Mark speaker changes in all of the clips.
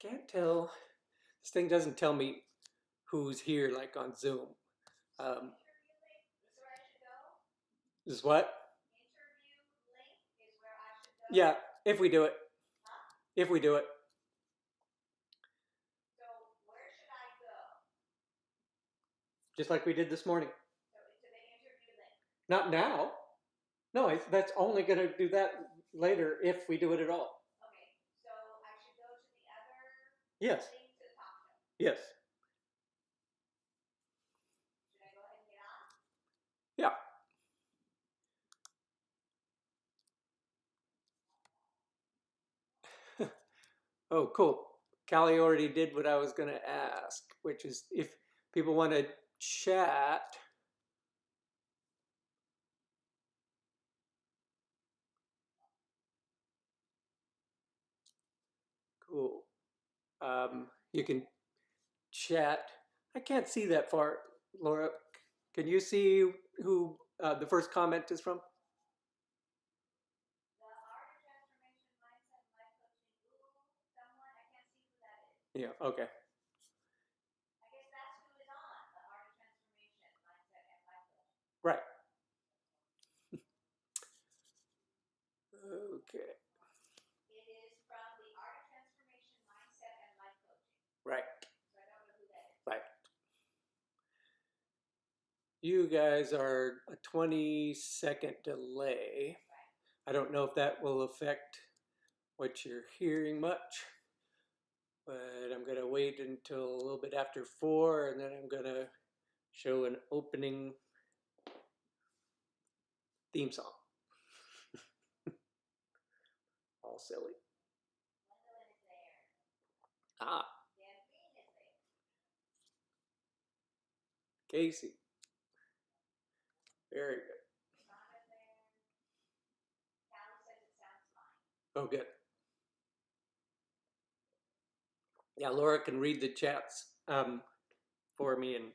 Speaker 1: Can't tell. This thing doesn't tell me who's here, like on Zoom. Um, is what? Yeah, if we do it. If we do it. Just like we did this morning. Not now. No, that's only going to do that later if we do it at all. Yes. Yes. Yeah. Oh, cool. Callie already did what I was going to ask, which is if people want to chat. Cool. You can chat. I can't see that far, Laura. Can you see who the first comment is from? Yeah, okay. Right. Okay. Right. Right. You guys are a 20-second delay. I don't know if that will affect what you're hearing much, but I'm going to wait until a little bit after 4, and then I'm going to show an opening theme song. All silly. Ah. Casey. Very good. Oh, good. Yeah, Laura can read the chats for me, and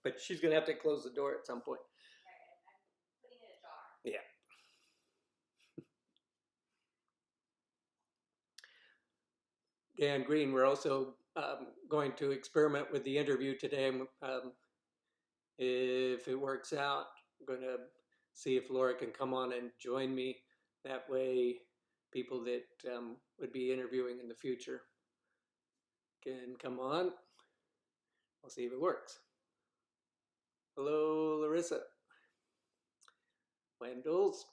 Speaker 1: but she's gonna have to close the door at some point. Yeah. Dan Green, we're also going to experiment with the interview today. If it works out, I'm going to see if Laura can come on and join me. That way, people that would be interviewing in the future can come on. We'll see if it works. Hello, Larissa. Wendell's.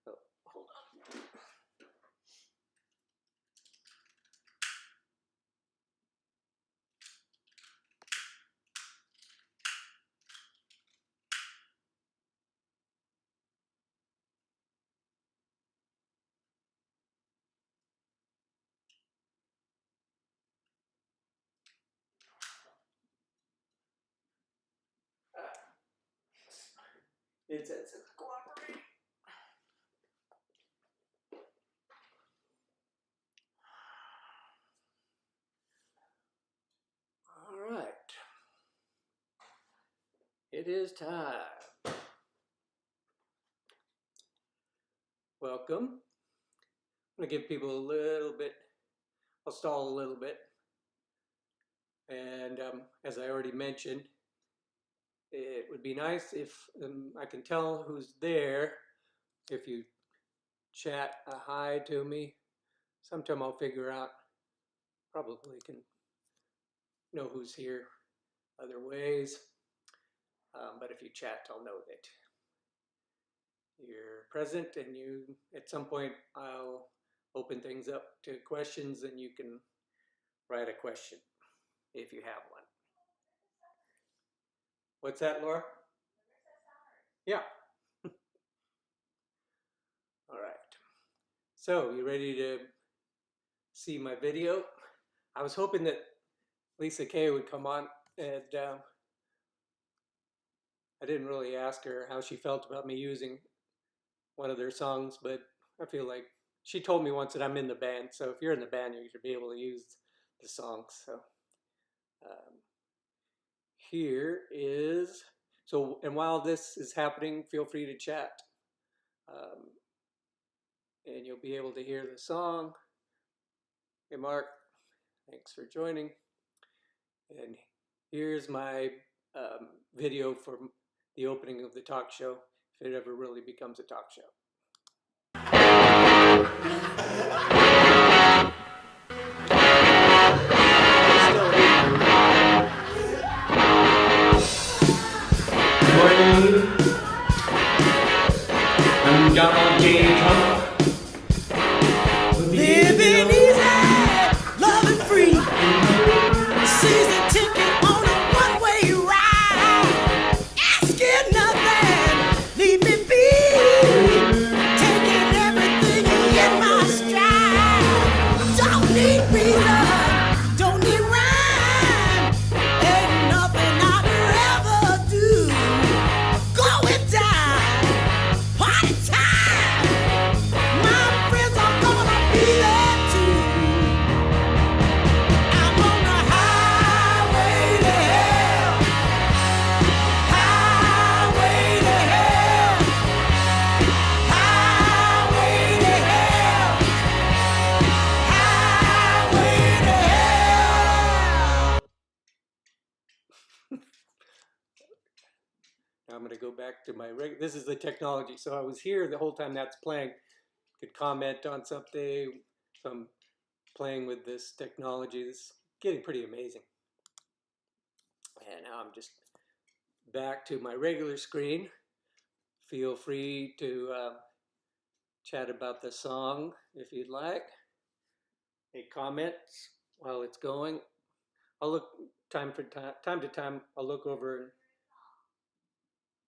Speaker 1: Oh, hold on. It says it's cooperating. All right. It is time. Welcome. I'm going to give people a little bit, I'll stall a little bit. And as I already mentioned, it would be nice if I can tell who's there. If you chat a hi to me, sometime I'll figure out, probably can know who's here other ways. But if you chat, I'll know that you're present, and at some point I'll open things up to questions, and you can write a question if you have one. What's that, Laura? Yeah. All right. So, you ready to see my video? I was hoping that Lisa Kay would come on, and I didn't really ask her how she felt about me using one of their songs, but I feel like she told me once that I'm in the band, so if you're in the band, you should be able to use the songs. So here is, so, and while this is happening, feel free to chat. And you'll be able to hear the song. Hey, Mark, thanks for joining. And here's my video for the opening of the talk show, if it ever really becomes a talk show.
Speaker 2: I'm Donald J. Trump.
Speaker 3: Living easy, loving free. Season ticket on a one-way ride. Asking nothing, leave me be. Taking everything in my stride. Don't need reason, don't need rhyme. Ain't nothing I'd ever do. Going down, party time. My friends are gonna be there too. I'm on the highway to hell. Highway to hell. Highway to hell. Highway to hell.
Speaker 1: Now I'm going to go back to my this is the technology. So I was here the whole time that's playing. Could comment on something. So I'm playing with this technology. This is getting pretty amazing. And now I'm just back to my regular screen. Feel free to chat about the song if you'd like. Make comments while it's going. I'll look time to time. I'll look over. And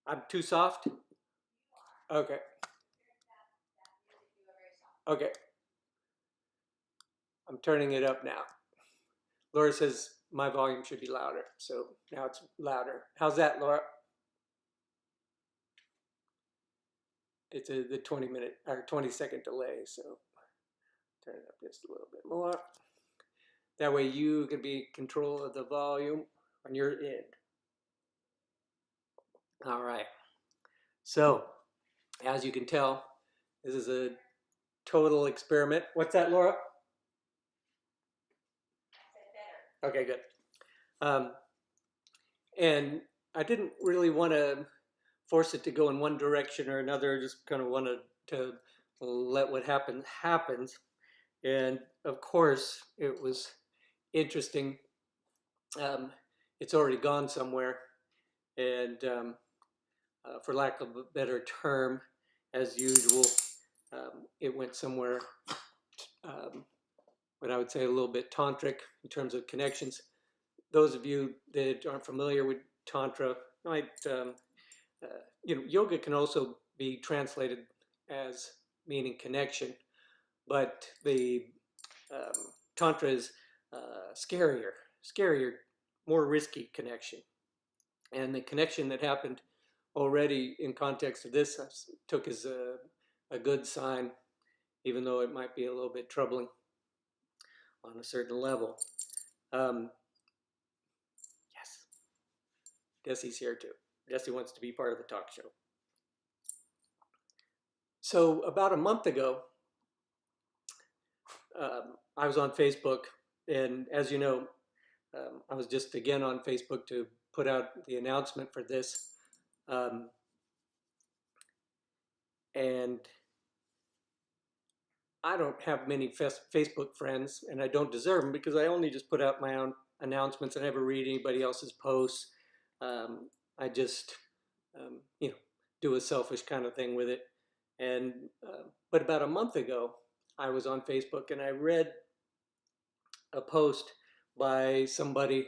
Speaker 1: I'm too soft? Okay. Okay. I'm turning it up now. Laura says my volume should be louder, so now it's louder. How's that, Laura? It's the 20-minute or 20-second delay, so turn it up just a little bit more. That way you can be in control of the volume on your end. All right. So, as you can tell, this is a total experiment. What's that, Laura? Okay, good. And I didn't really want to force it to go in one direction or another. Just kind of wanted to let what happens happens. And of course, it was interesting. It's already gone somewhere, and for lack of a better term, as usual, it went somewhere. What I would say a little bit tantric in terms of connections. Those of you that aren't familiar with tantra might, yoga can also be translated as meaning connection, but the tantra is scarier, more risky connection. And the connection that happened already in context of this I took as a good sign, even though it might be a little bit troubling on a certain level. Yes, Desi's here too. Desi wants to be part of the talk show. So about a month ago, I was on Facebook, and as you know, I was just again on Facebook to put out the announcement for this. And I don't have many Facebook friends, and I don't deserve them because I only just put out my own announcements. I never read anybody else's posts. I just, do a selfish kind of thing with it. And but about a month ago, I was on Facebook and I read a post by somebody,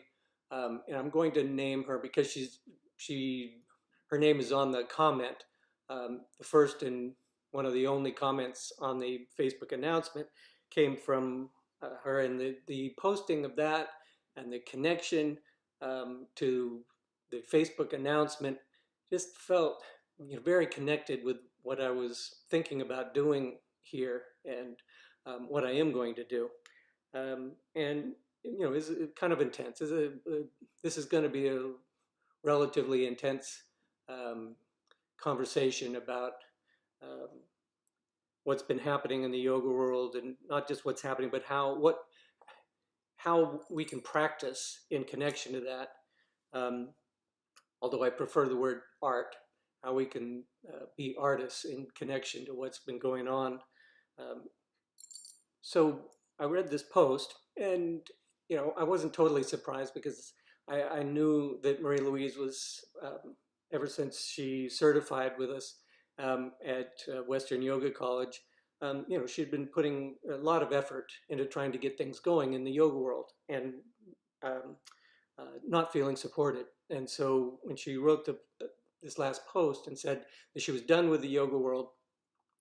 Speaker 1: and I'm going to name her because her name is on the comment. The first and one of the only comments on the Facebook announcement came from her, and the posting of that and the connection to the Facebook announcement just felt very connected with what I was thinking about doing here and what I am going to do. And is kind of intense. This is going to be a relatively intense um, conversation about um, what's been happening in the yoga world, and not just what's happening, but how we can practice in connection to that. Um, Although I prefer the word art, how we can be artists in connection to what's been going on. Um, so I read this post, and I wasn't totally surprised because I knew that Marie Louise was, ever since she certified with us at Western Yoga College, she'd been putting a lot of effort into trying to get things going in the yoga world, and um, not feeling supported. And so when she wrote this last post and said that she was done with the yoga world,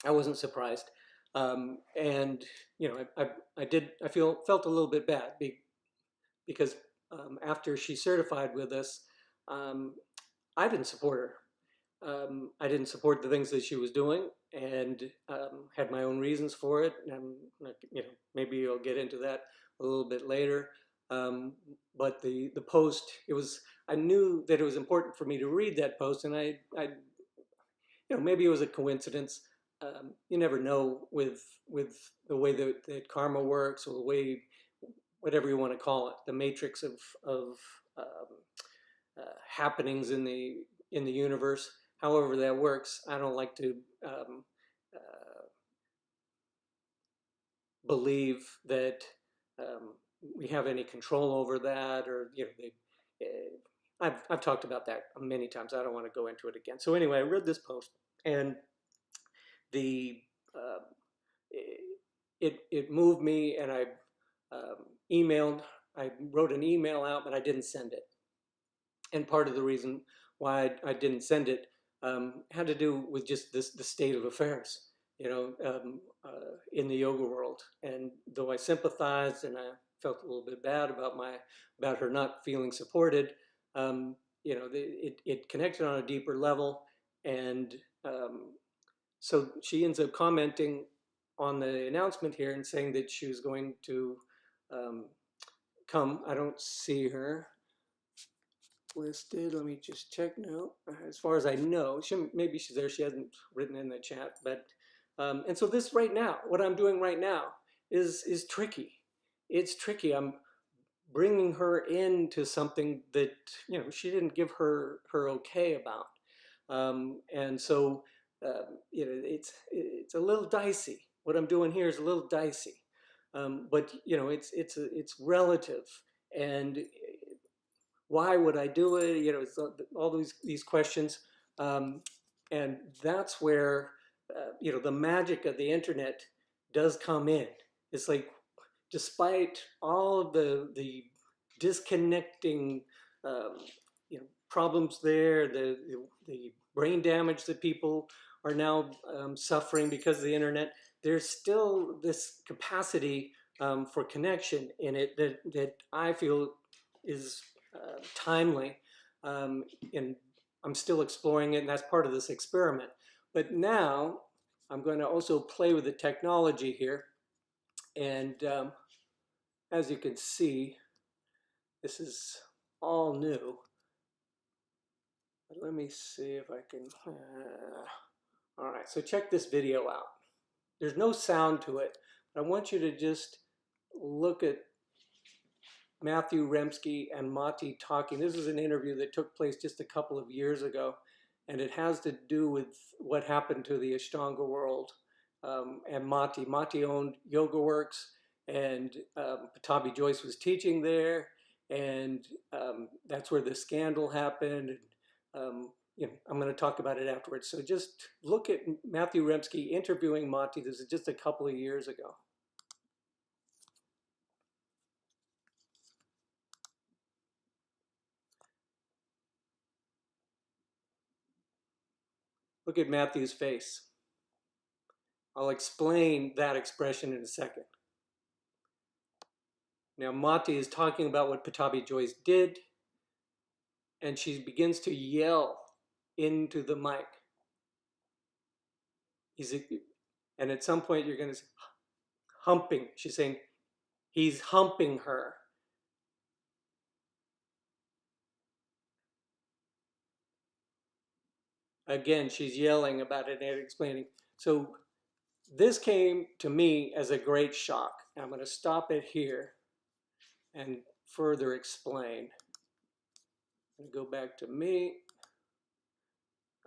Speaker 1: I wasn't surprised. And I felt a little bit bad because after she certified with us, um, I didn't support her. I didn't support the things that she was doing, and had my own reasons for it. And maybe I'll get into that a little bit later. But the post, I knew that it was important for me to read that post, and I maybe it was a coincidence. You never know with the way that karma works, or the way, whatever you want to call it, the matrix of um, happenings in the universe. However that works, I don't like to believe that we have any control over that, or I've talked about that many times. I don't want to go into it again. So anyway, I read this post, and the uh, it moved me, and I wrote an email out, but I didn't send it. And part of the reason why I didn't send it had to do with just the state of affairs, in the yoga world. And though I sympathized and I felt a little bit bad about her not feeling supported, it connected on a deeper level. And so she ends up commenting on the announcement here and saying that she was going to um, come. I don't see her listed. Let me just check now. As far as I know, maybe she's there. She hasn't written in the chat, but and so this right now, what I'm doing right now is tricky. It's tricky. I'm bringing her into something that she didn't give her okay about, and so it's a little dicey. What I'm doing here is a little dicey, but it's relative. And why would I do it? It's all these questions, and that's where the magic of the internet does come in. It's like, despite all of the disconnecting problems there, the brain damage that people are now suffering because of the internet, there's still this capacity for connection in it that I feel is timely, and I'm still exploring it, and that's part of this experiment. But now I'm going to also play with the technology here, and as you can see, this is all new. But let me see if I can. All right, so check this video out. There's no sound to it, but I want you to just look at Matthew Remski and Mati talking. This is an interview that took place just a couple of years ago, and it has to do with what happened to the Ashtanga world. And Mati owned Yoga Works, and Patabi Joyce was teaching there, and that's where the scandal happened. I'm going to talk about it afterwards. So just look at Matthew Remski interviewing Mati. This is just a couple of years ago. Look at Matthew's face. I'll explain that expression in a second. Now, Mati is talking about what Patabi Joyce did, and she begins to yell into the mic. And at some point you're going to say, humping. She's saying, he's humping her. Again, she's yelling about it and explaining. So this came to me as a great shock. I'm going to stop it here and further explain. I'm going to go back to me.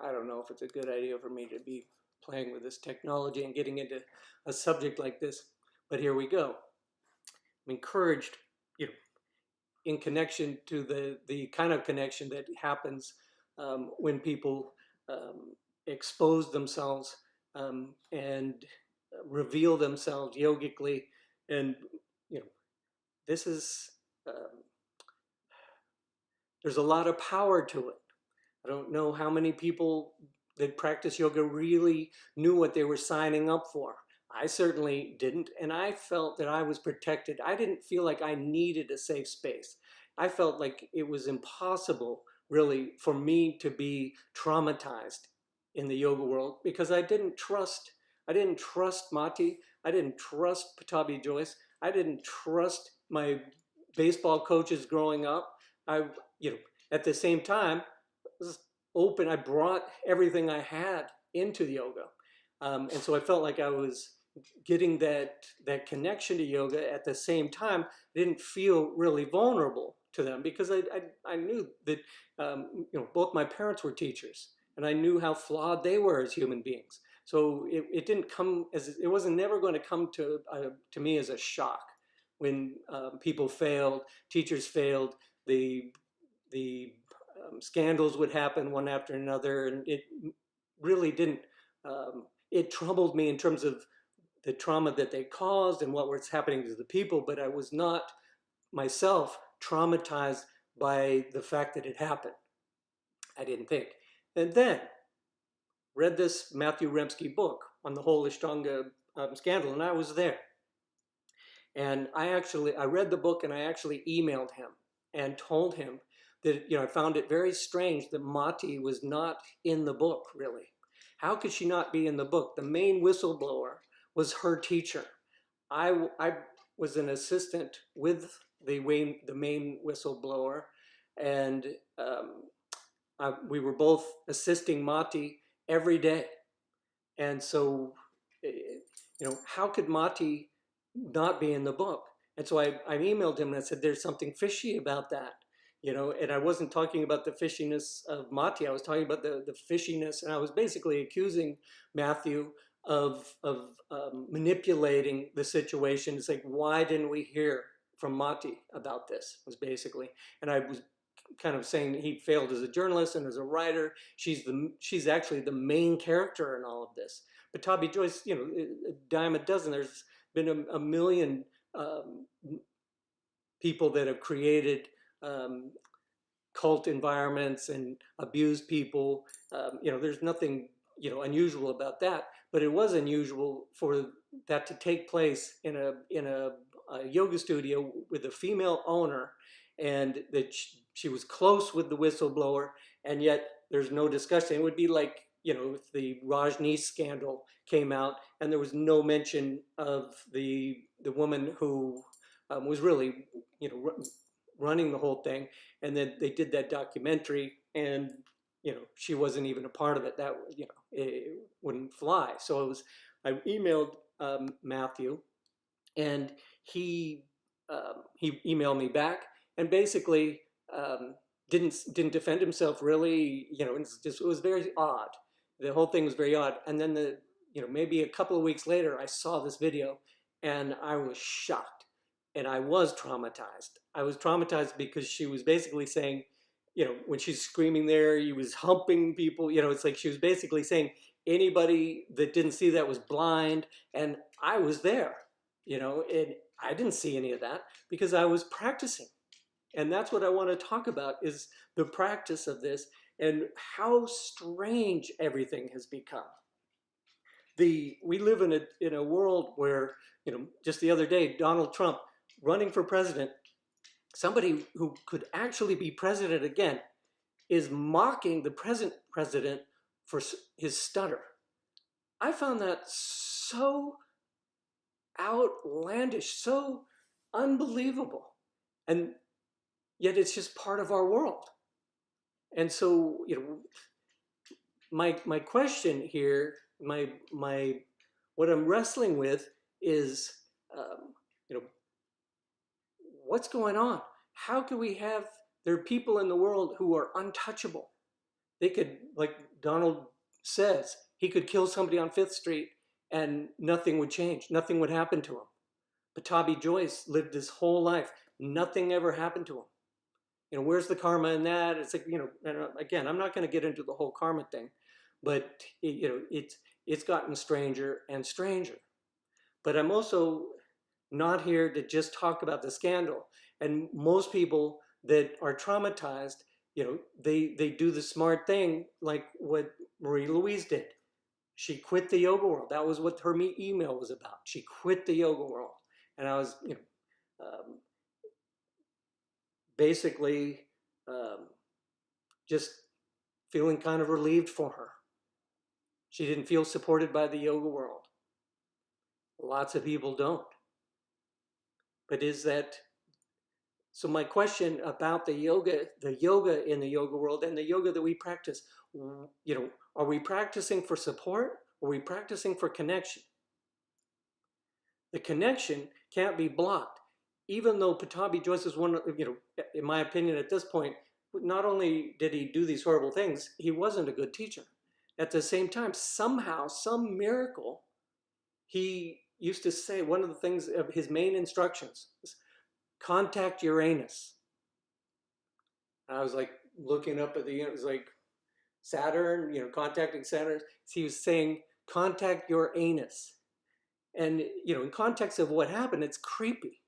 Speaker 1: I don't know if it's a good idea for me to be playing with this technology and getting into a subject like this, but here we go. I'm encouraged, in connection to the kind of connection that happens when people expose themselves and reveal themselves yogically. And, this is, there's a lot of power to it. I don't know how many people that practice yoga really knew what they were signing up for. I certainly didn't, and I felt that I was protected. I didn't feel like I needed a safe space. I felt like it was impossible, really, for me to be traumatized in the yoga world because I didn't trust Mati. I didn't trust Patabi Joyce. I didn't trust my baseball coaches growing up. At the same time, was open. I brought everything I had into the yoga. And so I felt like I was getting that connection to yoga. At the same time, I didn't feel really vulnerable to them because I knew that both my parents were teachers and I knew how flawed they were as human beings. So it didn't come as, it wasn't never going to come to me as a shock when people failed, teachers failed, the scandals would happen one after another, and it really didn't, it troubled me in terms of the trauma that they caused and what was happening to the people, but I was not myself traumatized by the fact that it happened. I didn't think. And then read this Matthew Remski book on the whole Ashtanga scandal, and I was there. And I read the book and I actually emailed him and told him that, I found it very strange that Mati was not in the book, really. How could she not be in the book? The main whistleblower was her teacher. I was an assistant with the main whistleblower, and we were both assisting Mati every day. And so, how could Mati not be in the book? And so I emailed him and I said, there's something fishy about that. And I wasn't talking about the fishiness of Mati. I was talking about the fishiness, and I was basically accusing Matthew of manipulating the situation. It's like, why didn't we hear from Mati about this? Was basically, and I was kind of saying he failed as a journalist and as a writer. She's actually the main character in all of this. But Patabi Joyce, a dime a dozen. There's been a million people that have created cult environments and abused people. There's nothing unusual about that, but it was unusual for that to take place in a yoga studio with a female owner, and that she was close with the whistleblower, and yet there's no discussion. It would be like, if the Rajneesh scandal came out and there was no mention of the woman who was really, running the whole thing, and then they did that documentary, and she wasn't even a part of it. That it wouldn't fly. So I emailed Matthew, and he emailed me back, and basically didn't defend himself really. It was very odd. The whole thing was very odd. And then maybe a couple of weeks later, I saw this video, and I was shocked, and I was traumatized. I was traumatized because she was basically saying, when she's screaming there, he was humping people. It's like she was basically saying anybody that didn't see that was blind, and I was there. And I didn't see any of that because I was practicing. And that's what I want to talk about, is the practice of this and how strange everything has become. We live in a world where, just the other day, Donald Trump running for president, somebody who could actually be president again, is mocking the present president for his stutter. I found that so outlandish, so unbelievable. And yet it's just part of our world. And so, my question here, my what I'm wrestling with is, you know, what's going on? How can we have, there are people in the world who are untouchable. They could, like Donald says, he could kill somebody on Fifth Street and nothing would change. Nothing would happen to him. Patabi Joyce lived his whole life. Nothing ever happened to him. Where's the karma in that? It's like, and again, I'm not going to get into the whole karma thing, but it's gotten stranger and stranger. But I'm also not here to just talk about the scandal. And most people that are traumatized, they do the smart thing, like what Marie Louise did. She quit the yoga world. That was what her email was about. She quit the yoga world. And I was, basically just feeling kind of relieved for her. She didn't feel supported by the yoga world. Lots of people don't. But is that, so my question about the yoga in the yoga world and the yoga that we practice, are we practicing for support or are we practicing for connection? The connection can't be blocked. Even though Patabi Joyce is one of, in my opinion at this point, not only did he do these horrible things, he wasn't a good teacher. At the same time, somehow, some miracle, he used to say, one of the things of his main instructions is contact Uranus. And I was like looking up at it was like Saturn, contacting Saturn. So he was saying, contact your anus. And, in context of what happened, it's creepy.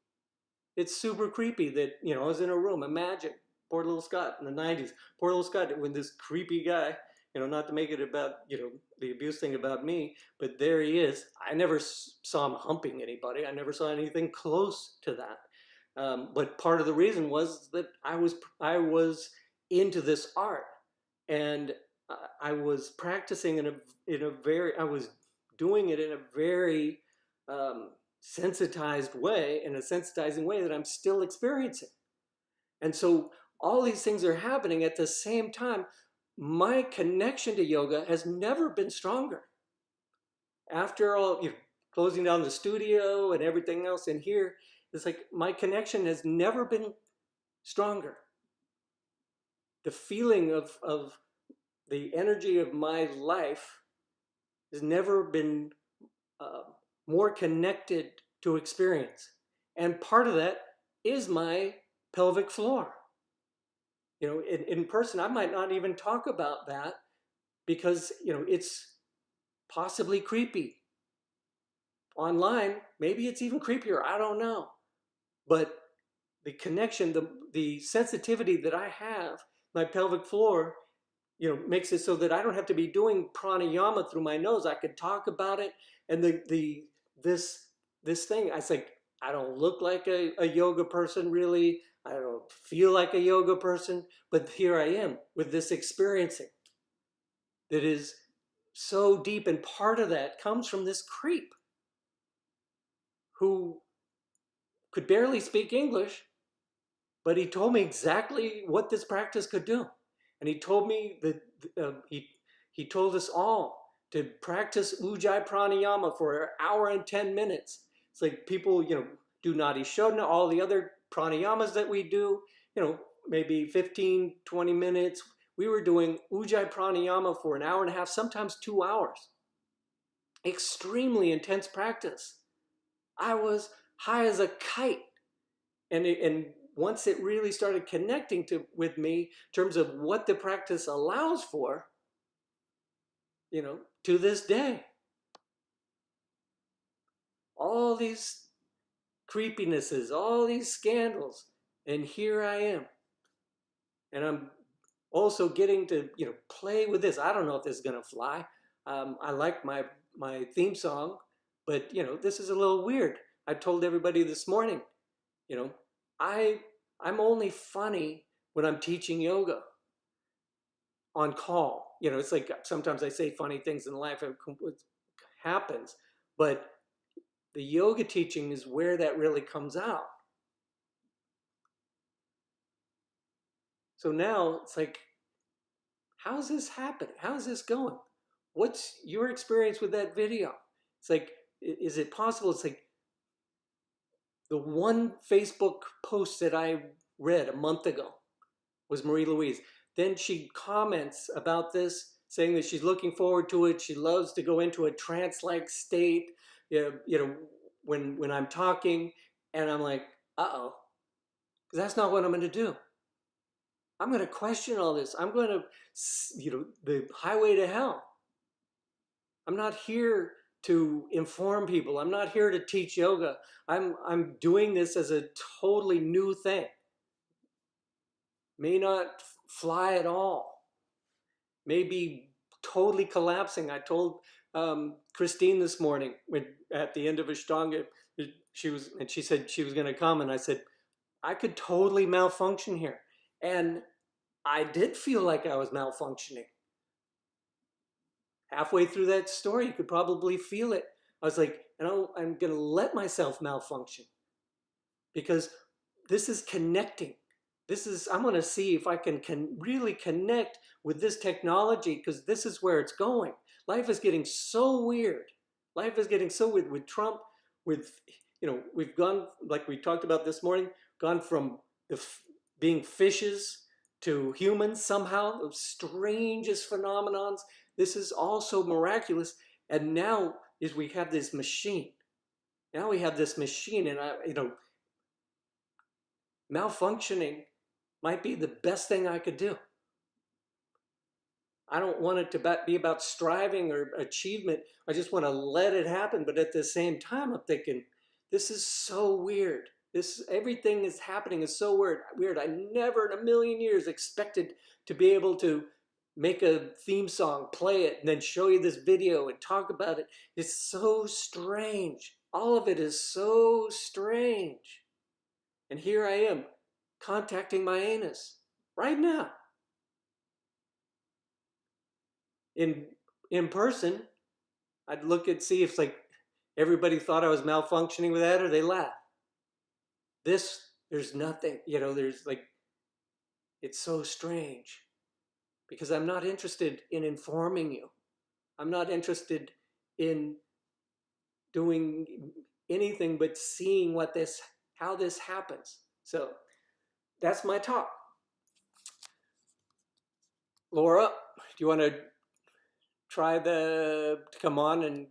Speaker 1: It's super creepy that, I was in a room. Imagine, poor little Scott in the 90s. Poor little Scott with this creepy guy, not to make it about, the abuse thing about me, but there he is. I never saw him humping anybody. I never saw anything close to that. But part of the reason was that I was into this art, and I was practicing I was doing it in a very sensitized way, in a sensitizing way that I'm still experiencing. And so all these things are happening at the same time. My connection to yoga has never been stronger. After all, closing down the studio and everything else in here, it's like my connection has never been stronger. The feeling of the energy of my life has never been more connected to experience. And part of that is my pelvic floor. In person, I might not even talk about that because, it's possibly creepy. Online, maybe it's even creepier. I don't know. But the connection, the sensitivity that I have, my pelvic floor, makes it so that I don't have to be doing pranayama through my nose. I could talk about it. And this thing, I think, I don't look like a yoga person really. I don't feel like a yoga person, but here I am with this experiencing that is so deep. And part of that comes from this creep who could barely speak English, but he told me exactly what this practice could do. And he told me that he told us all to practice Ujjayi Pranayama for an hour and 10 minutes. It's like people, do Nadi Shodhana, all the other pranayamas that we do, maybe 15, 20 minutes. We were doing Ujjayi Pranayama for an hour and a half, sometimes 2 hours. Extremely intense practice. I was high as a kite. And once it really started connecting with me in terms of what the practice allows for, to this day, all these creepinesses, all these scandals, and here I am. And I'm also getting to, play with this. I don't know if this is going to fly. I like my theme song, but, this is a little weird. I told everybody this morning, I'm only funny when I'm teaching yoga on call. It's like sometimes I say funny things in life. happens. But the yoga teaching is where that really comes out. So now it's like, how's this happening? How's this going? What's your experience with that video? It's like, is it possible? It's like the one Facebook post that I read a month ago was Marie Louise. Then she comments about this, saying that she's looking forward to it. She loves to go into a trance-like state, when I'm talking, and I'm like, uh-oh, because that's not what I'm going to do. I'm going to question all this. I'm going to, the highway to hell. I'm not here to inform people. I'm not here to teach yoga. I'm doing this as a totally new thing. May not fly at all. May be totally collapsing. I told Christine this morning at the end of Ashtanga, she said she was going to come, and I said, I could totally malfunction here. And I did feel like I was malfunctioning. Halfway through that story, you could probably feel it. I was like, I'm going to let myself malfunction because this is connecting. I'm going to see if I can really connect with this technology, because this is where it's going. Life is getting so weird. Life is getting so weird with Trump, we've gone, like we talked about this morning, gone from being fishes to humans somehow, the strangest phenomenons. This is also miraculous. And now we have this machine. Now we have this machine, and malfunctioning might be the best thing I could do. I don't want it to be about striving or achievement. I just want to let it happen. But at the same time, I'm thinking, this is so weird. Everything is happening is so weird. I never in a million years expected to be able to make a theme song, play it, and then show you this video and talk about it. It's so strange. All of it is so strange. And here I am contacting my anus right now. In person, I'd look and see if everybody thought I was malfunctioning with that, or they laugh. There's nothing, it's so strange, because I'm not interested in informing you. I'm not interested in doing anything but seeing how this happens. So that's my talk. Laura, do you want to try to come on and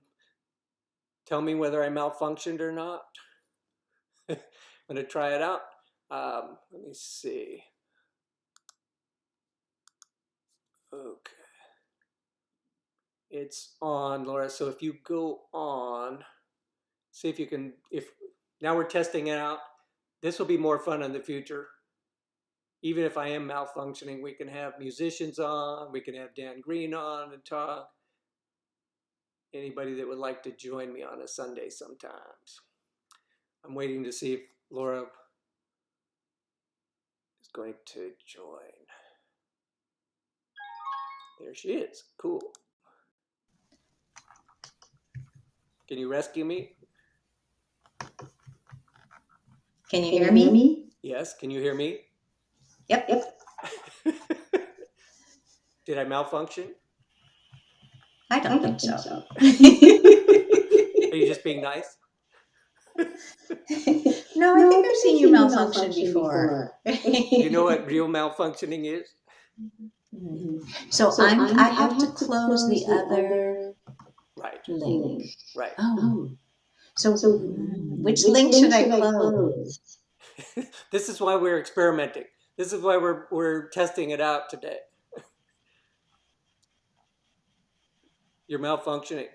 Speaker 1: tell me whether I malfunctioned or not? I'm going to try it out. Let me see. Okay. It's on, Laura. So if you go on, see if you can, now we're testing it out. This will be more fun in the future. Even if I am malfunctioning, we can have musicians on, we can have Dan Green on and talk. Anybody that would like to join me on a Sunday sometimes. I'm waiting to see if Laura is going to join. There she is. Cool. Can you rescue me?
Speaker 4: Can you hear me?
Speaker 1: Yes. Can you hear me?
Speaker 4: Yep.
Speaker 1: Did I malfunction?
Speaker 4: I don't think so.
Speaker 1: Are you just being nice?
Speaker 4: No, I think I've seen you malfunction before.
Speaker 1: You know what real malfunctioning is?
Speaker 4: So I have to close the other link.
Speaker 1: Right.
Speaker 4: Oh. So which link should I close?
Speaker 1: This is why we're experimenting. This is why we're testing it out today. You're malfunctioning.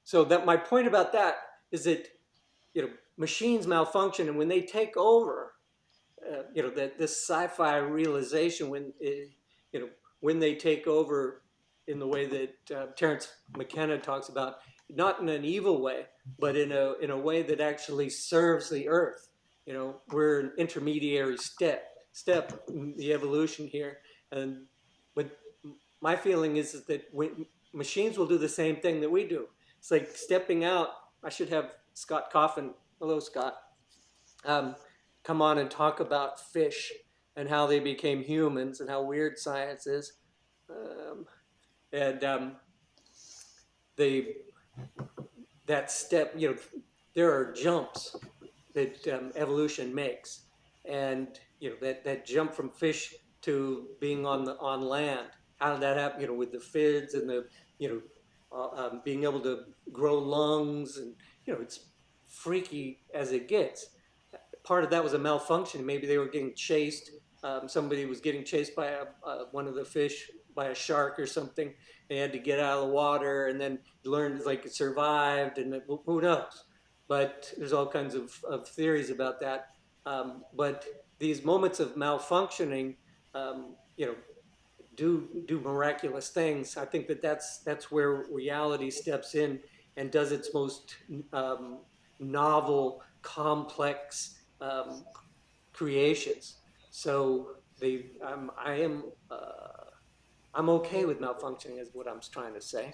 Speaker 1: So that my point about that is that machines malfunction, and when they take over, this sci-fi realization when they take over in the way that Terence McKenna talks about, not in an evil way, but in a way that actually serves the earth. We're an intermediary step in the evolution here, and what my feeling is that machines will do the same thing that we do. It's like stepping out. I should have Scott Coffin, hello Scott, come on and talk about fish and how they became humans and how weird science is. Um, and they that step, there are jumps that evolution makes, and that jump from fish to being on land. How did that happen? With the fins and the being able to grow lungs, and it's freaky as it gets. Part of that was a malfunction. Maybe they were getting chased. Somebody was getting chased by one of the fish, by a shark or something. They had to get out of the water, and then learned like it survived, and who knows? But there's all kinds of theories about that. But these moments of malfunctioning, you know, do miraculous things. I think that's where reality steps in and does its most novel, complex creations. So I'm okay with malfunctioning, is what I'm trying to say.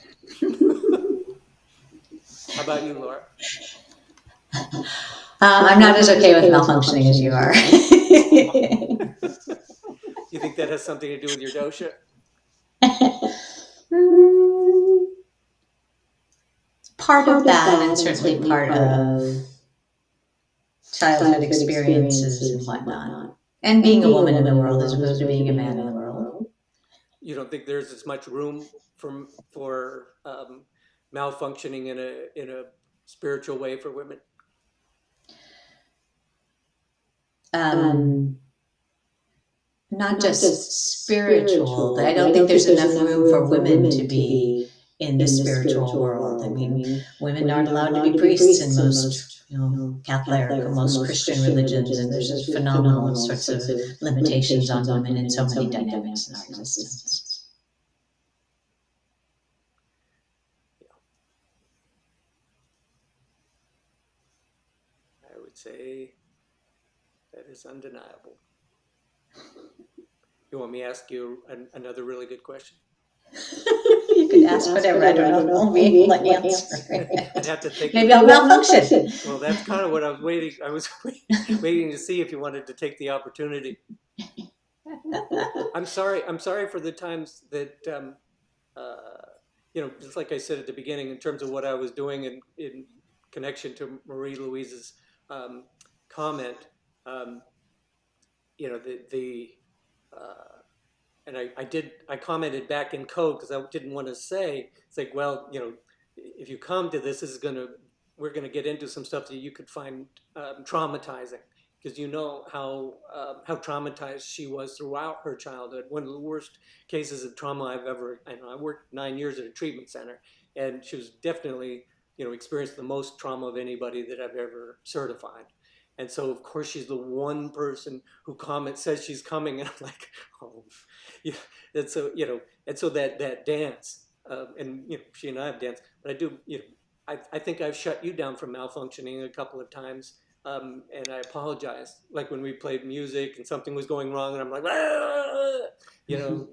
Speaker 1: How about you, Laura?
Speaker 4: I'm not as okay with malfunctioning as you are.
Speaker 1: You think that has something to do with your dosha?
Speaker 4: Part of that, and certainly part of childhood experiences and whatnot. And being a woman in the world as opposed to being a man in the world.
Speaker 1: You don't think there's as much room for malfunctioning in a spiritual way for women?
Speaker 4: Not just spiritual, but I don't think there's enough room for women to be in the spiritual world. I mean, women aren't allowed to be priests in most, Catholic or most Christian religions, and there's just phenomenal sorts of limitations on women in so many dynamics in our existence.
Speaker 1: I would say that is undeniable. You want me to ask you another really good question?
Speaker 4: You can ask whatever. I don't know. I'll be able to answer.
Speaker 1: I'd have to think.
Speaker 4: Maybe I'll malfunction.
Speaker 1: Well, that's kind of what I was waiting. I was waiting to see if you wanted to take the opportunity. I'm sorry. I'm sorry for the times that, just like I said at the beginning, in terms of what I was doing in connection to Marie Louise's comment. And I commented back in code because I didn't want to say, it's like, well, if you come to this is we're going to get into some stuff that you could find traumatizing, because how traumatized she was throughout her childhood. One of the worst cases of trauma I worked 9 years at a treatment center, and she was definitely, experienced the most trauma of anybody that I've ever certified. And so, of course, she's the one person who says she's coming, and I'm like, oh, yeah. And so, that dance, and she and I have danced, but I do, I think I've shut you down from malfunctioning a couple of times, and I apologize. Like when we played music and something was going wrong, and I'm like,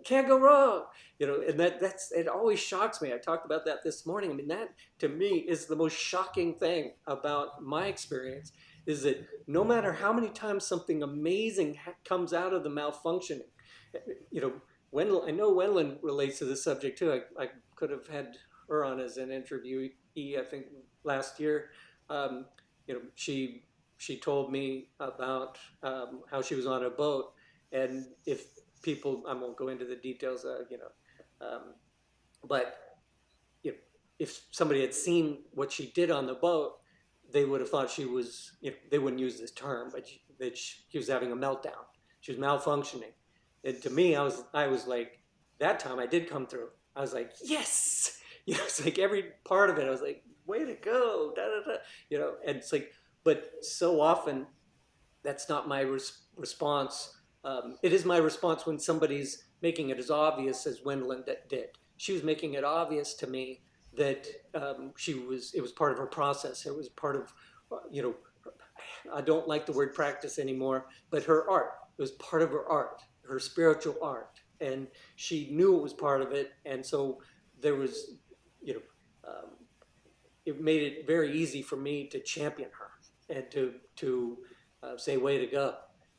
Speaker 1: can't go wrong, and that's it. Always shocks me. I talked about that this morning. I mean, that to me is the most shocking thing about my experience. Is that no matter how many times something amazing comes out of the malfunctioning, I know Wenlin relates to this subject too. I could have had her on as an interviewee, I think last year. She told me about how she was on a boat, and if people, I won't go into the details, but if somebody had seen what she did on the boat, they would have thought she was, they wouldn't use this term, but that she was having a meltdown. She was malfunctioning. And to me, I was like, that time I did come through. I was like, yes! It's like every part of it, I was like, way to go, da da da. And it's like, but so often, that's not my response. It is my response when somebody's making it as obvious as Wendland did. She was making it obvious to me that it was part of her process. It was part of, I don't like the word practice anymore, but her art. It was part of her art, her spiritual art. And she knew it was part of it. And so there was, you know, it made it very easy for me to champion her and to say, way to go,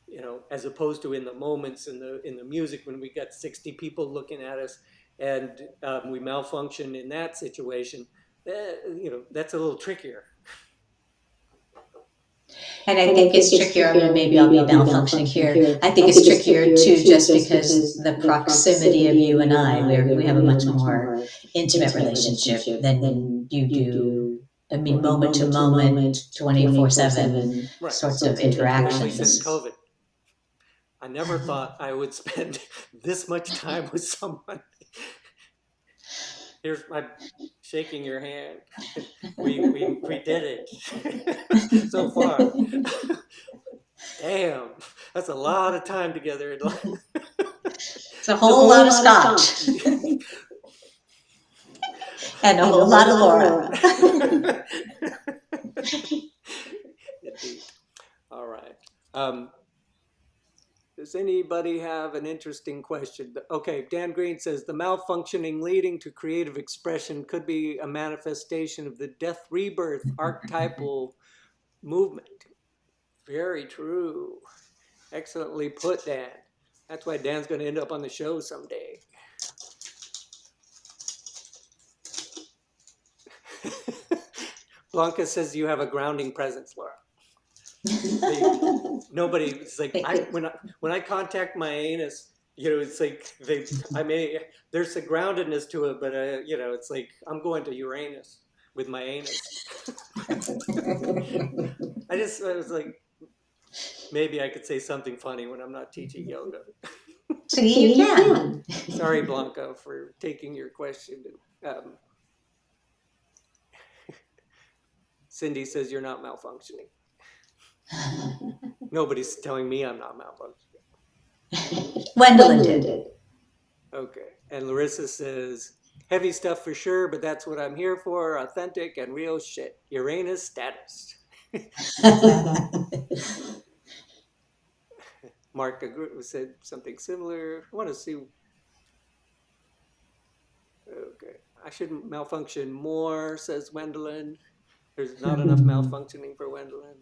Speaker 1: you know, as opposed to in the moments in the music when we got 60 people looking at us and we malfunction in that situation. You know, that's a little trickier.
Speaker 4: And I think it's trickier. I mean, maybe I'll be malfunctioning here. I think it's trickier too, just because the proximity of you and I, we have a much more intimate relationship than you do. I mean, moment to moment, 24/7
Speaker 1: Right.
Speaker 4: sorts of
Speaker 1: Especially
Speaker 4: interactions.
Speaker 1: since COVID. I never thought I would spend this much time with someone. Here's my shaking your hand. We did it so far. Damn, that's a lot of time together.
Speaker 4: It's a whole lot of scotch and a whole lot of Laura.
Speaker 1: Indeed. All right. Does anybody have an interesting question? Okay, Dan Green says the malfunctioning leading to creative expression could be a manifestation of the death rebirth archetypal movement. Very true. Excellently put, Dan. That's why Dan's going to end up on the show someday. Blanca says you have a grounding presence, Laura. Nobody's like, when I contact my anus, you know, it's like there's a groundedness to it, but you know, it's like I'm going to Uranus with my anus. I was like, maybe I could say something funny when I'm not teaching yoga.
Speaker 4: See, you can.
Speaker 1: Sorry, Blanca, for taking your question. Cindy says you're not malfunctioning. Nobody's telling me I'm not malfunctioning.
Speaker 4: Gwendolyn did.
Speaker 1: Okay. And Larissa says, heavy stuff for sure, but that's what I'm here for. Authentic and real shit. Uranus status. Mark said something similar. I want to see. Okay. I should malfunction more, says Gwendolyn. There's not enough malfunctioning for Gwendolyn.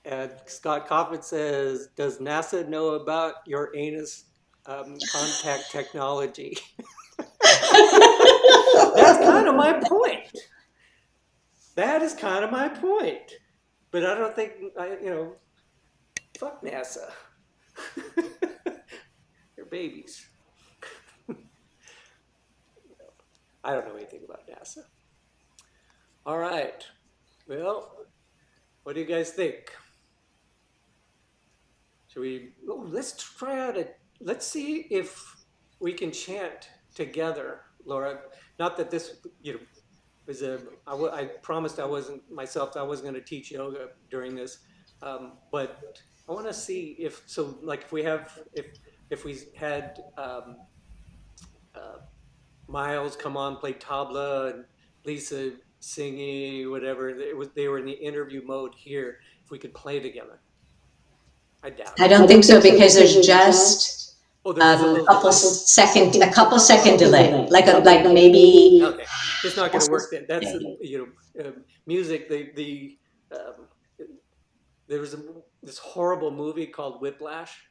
Speaker 1: And Scott Coffin says, does NASA know about your anus contact technology? That's kind of my point. That is kind of my point. But I don't think, fuck NASA. They're babies. I don't know anything about NASA. All right. Well, what do you guys think? Should we, let's try out let's see if we can chant together, Laura. Not that this, was I promised I wasn't going to teach yoga during this, but I want to see if we had Miles come on, play tabla, and Lisa singing, whatever. They were in the interview mode here. If we could play together. I doubt it.
Speaker 4: I don't think so, because there's just a couple second delay, like maybe.
Speaker 1: Okay, it's not going to work then. That's music. There was this horrible movie called Whiplash.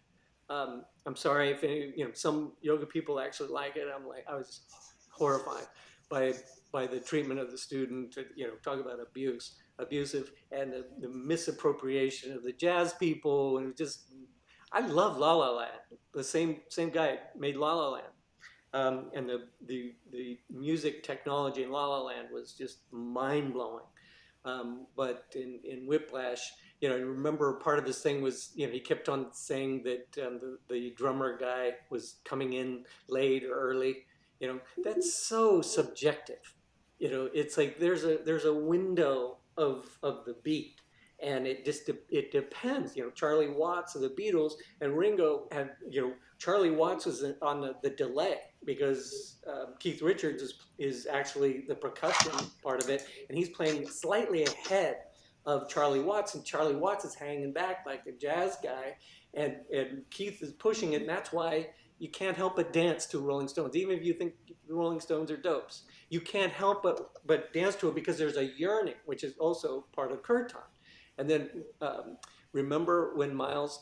Speaker 1: I'm sorry if some yoga people actually like it. I was horrified by the treatment of the student. Talk about abusive, and the misappropriation of the jazz people, and I love La La Land. The same guy made La La Land, and the music technology in La La Land was just mind blowing. But in Whiplash, I remember part of this thing was, he kept on saying that the drummer guy was coming in late or early. That's so subjective. It's like there's a window of the beat, and it depends. Charlie Watts of the Beatles and Ringo had, Charlie Watts was on the delay, because Keith Richards is actually the percussion part of it, and he's playing slightly ahead of Charlie Watts, and Charlie Watts is hanging back like a jazz guy, and Keith is pushing it, and that's why you can't help but dance to Rolling Stones, even if you think the Rolling Stones are dopes. You can't help but dance to it because there's a yearning, which is also part of Kirtan. And then remember when Miles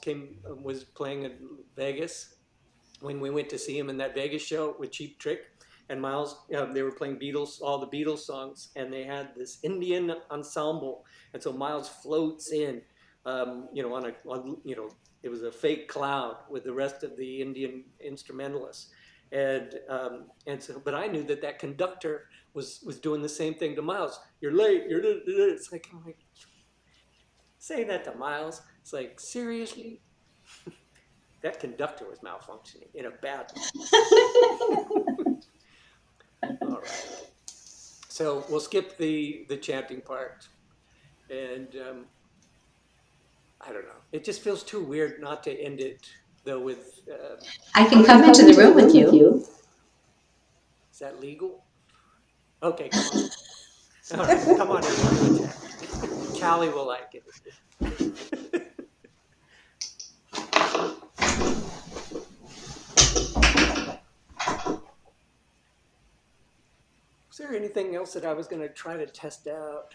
Speaker 1: was playing in Vegas, when we went to see him in that Vegas show with Cheap Trick, and Miles, they were playing Beatles, all the Beatles songs, and they had this Indian ensemble, and so Miles floats in, it was a fake cloud with the rest of the Indian instrumentalists, and so, but I knew that conductor was doing the same thing to Miles. You're late. It's like, I'm like, saying that to Miles. It's like, seriously. That conductor was malfunctioning in a bad way. All right. So we'll skip the chanting part. And I don't know. It just feels too weird not to end it, though, with...
Speaker 4: I can come into the room with you.
Speaker 1: Is that legal? Okay, come on. All right, come on, everyone. Callie will like it. Was there anything else that I was going to try to test out?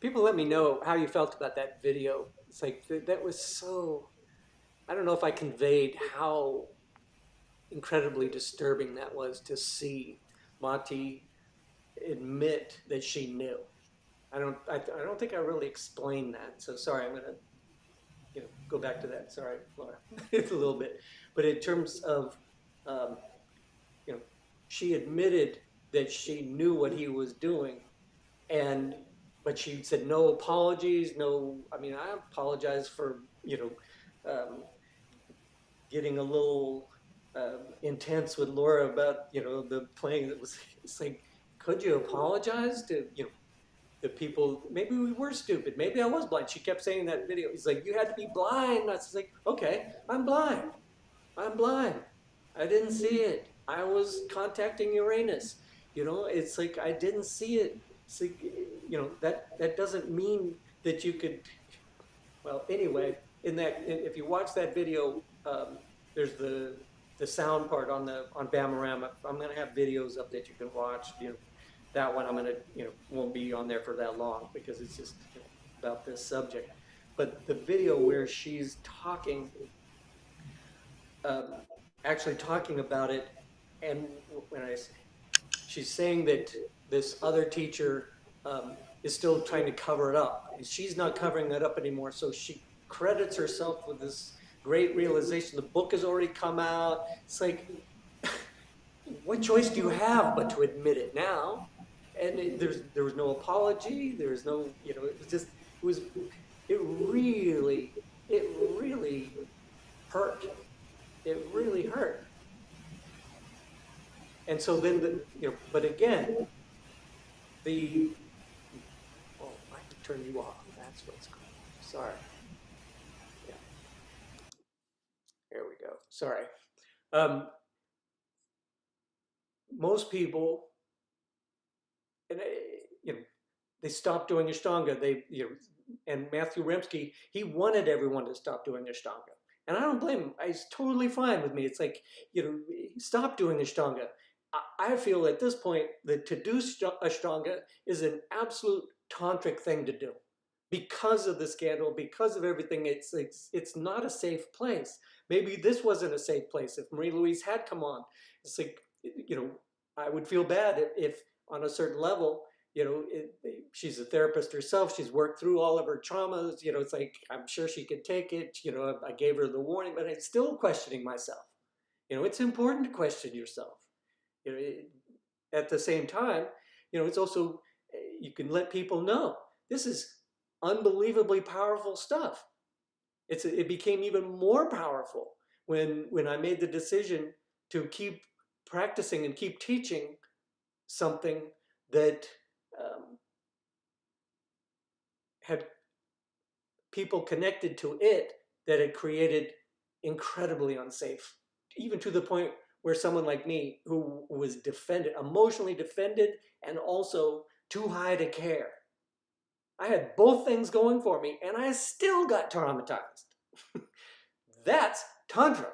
Speaker 1: People let me know how you felt about that video. It's like, that was so... I don't know if I conveyed how incredibly disturbing that was to see Mati admit that she knew. I don't think I really explained that. So sorry, I'm going to go back to that. Sorry, Laura, it's a little bit. But in terms of, she admitted that she knew what he was doing, but she said no apologies, no. I mean, I apologize for getting a little intense with Laura about the playing. That was, it's like, could you apologize to the people? Maybe we were stupid. Maybe I was blind. She kept saying that video. He's like, you had to be blind. I was like, okay, I'm blind. I'm blind. I didn't see it. I was contacting Uranus. It's like, I didn't see it. It's like, that doesn't mean that you could. Well, anyway, if you watch that video, there's the sound part on Bamarama. I'm gonna have videos up that you can watch. That one I'm gonna won't be on there for that long because it's just about this subject. But the video where she's talking, actually talking about it, and she's saying that this other teacher is still trying to cover it up, and she's not covering that up anymore. So she credits herself with this great realization. The book has already come out. It's like, what choice do you have but to admit it now? And there was no apology. There was no, it really hurt. It really hurt. And so then, but again, oh, I have to turn you off. That's what's going on. Sorry. Yeah. There we go. Sorry. Most people, and they stopped doing Ashtanga. And Matthew Remsky, he wanted everyone to stop doing Ashtanga. And I don't blame him. It's totally fine with me. It's like, stop doing Ashtanga. I feel at this point that to do Ashtanga is an absolute tantric thing to do. Because of the scandal, because of everything, it's not a safe place. Maybe this wasn't a safe place. If Marie Louise had come on, it's like, I would feel bad if on a certain level, she's a therapist herself. She's worked through all of her traumas. It's like, I'm sure she could take it. I gave her the warning, but I'm still questioning myself. It's important to question yourself. At the same time, it's also, you can let people know this is unbelievably powerful stuff. It became even more powerful when I made the decision to keep practicing and keep teaching something that had people connected to it that had created incredibly unsafe, even to the point where someone like me, who was emotionally defended and also too high to care. I had both things going for me, and I still got traumatized. That's Tantra.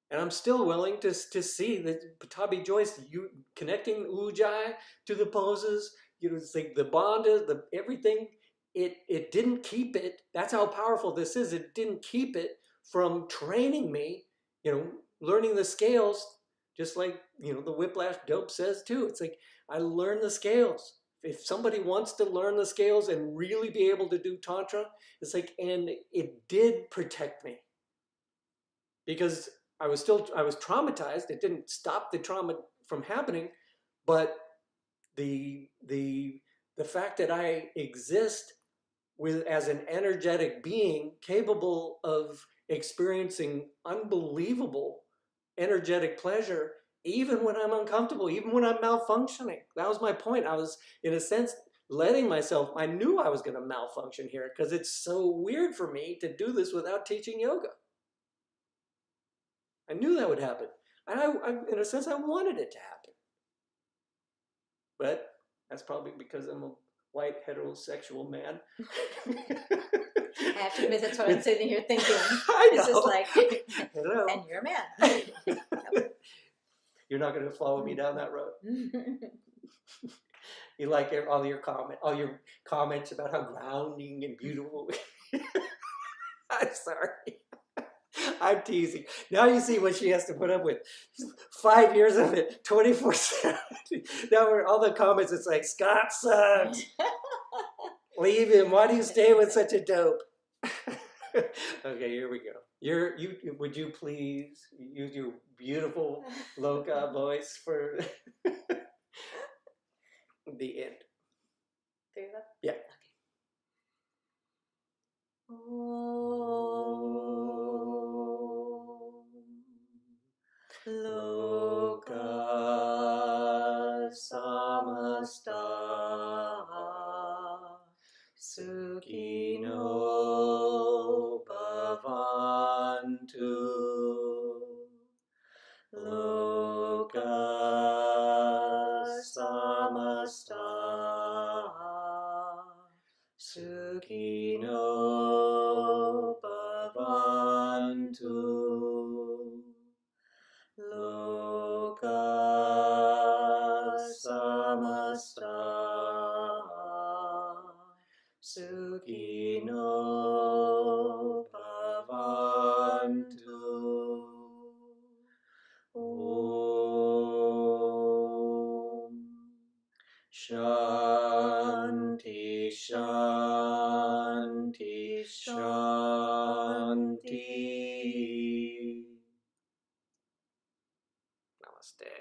Speaker 1: And I'm still willing to see that Patabi Joyce, you connecting Ujjayi to the poses, it's like the bandha, the everything, it didn't keep it. That's how powerful this is. It didn't keep it from training me, learning the scales, just like, the Whiplash Dope says too. It's like, I learned the scales. If somebody wants to learn the scales and really be able to do Tantra, it's like, and it did protect me. Because I was traumatized. It didn't stop the trauma from happening, but the fact that I exist as an energetic being capable of experiencing unbelievable energetic pleasure, even when I'm uncomfortable, even when I'm malfunctioning. That was my point. I was, in a sense, letting myself, I knew I was going to malfunction here because it's so weird for me to do this without teaching yoga. I knew that would happen. And I, in a sense, I wanted it to happen. But that's probably because I'm a white heterosexual man.
Speaker 4: I have to admit, that's what I'm sitting here thinking.
Speaker 1: I know.
Speaker 4: It's just like,
Speaker 1: Hello.
Speaker 4: and you're a man.
Speaker 1: You're not going to follow me down that road. You like all your comments about how grounding and beautiful. I'm sorry. I'm teasing. Now you see what she has to put up with. 5 years of it, 24/7. Now all the comments, it's like, Scott sucks. Leave him. Why do you stay with such a dope? Okay, here we go. Would you please use your beautiful Loka voice for the end?
Speaker 4: Three of them?
Speaker 1: Yeah.
Speaker 4: Loka samasta sukhino bhavantu. Loka samasta sukhino bhavantu. Loka samasta sukhino bhavantu. Om Shanti Shanti Shanti. Namaste.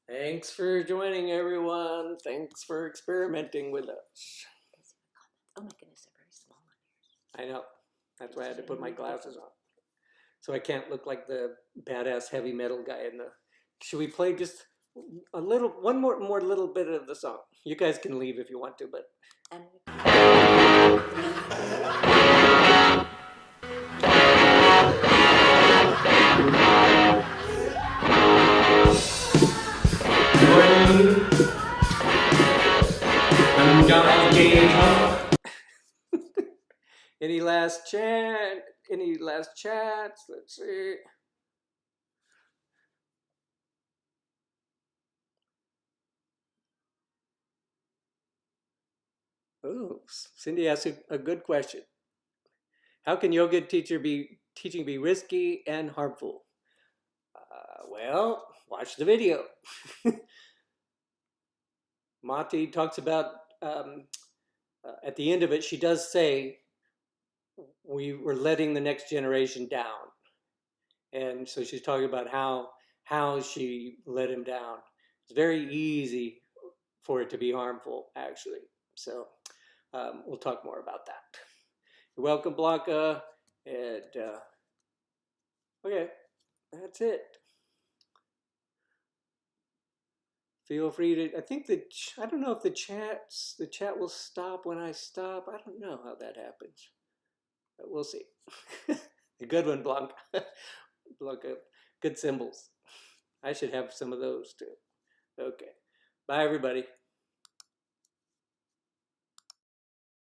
Speaker 4: Thanks for joining, everyone. Thanks for experimenting with us. Oh my goodness, they're very small on
Speaker 1: I know. That's why I had to put my glasses on. So I can't look like the badass heavy metal guy in the... Should we play just one more little bit of the song? You guys can leave if you want to, but...
Speaker 2: I'm gonna get drunk.
Speaker 1: Any last chats? Let's see. Oh, Cindy asked a good question. How can yoga teaching be risky and harmful? Well, watch the video. Mati talks about, at the end of it, she does say, we were letting the next generation down. And so she's talking about how she let him down. It's very easy for it to be harmful, actually. So we'll talk more about that. You're welcome, Blanca. And okay, that's it. Feel free to, I think I don't know if the chat will stop when I stop. I don't know how that happens, but we'll see. A good one, Blanca. Blanca, good symbols. I should have some of those too. Okay. Bye, everybody.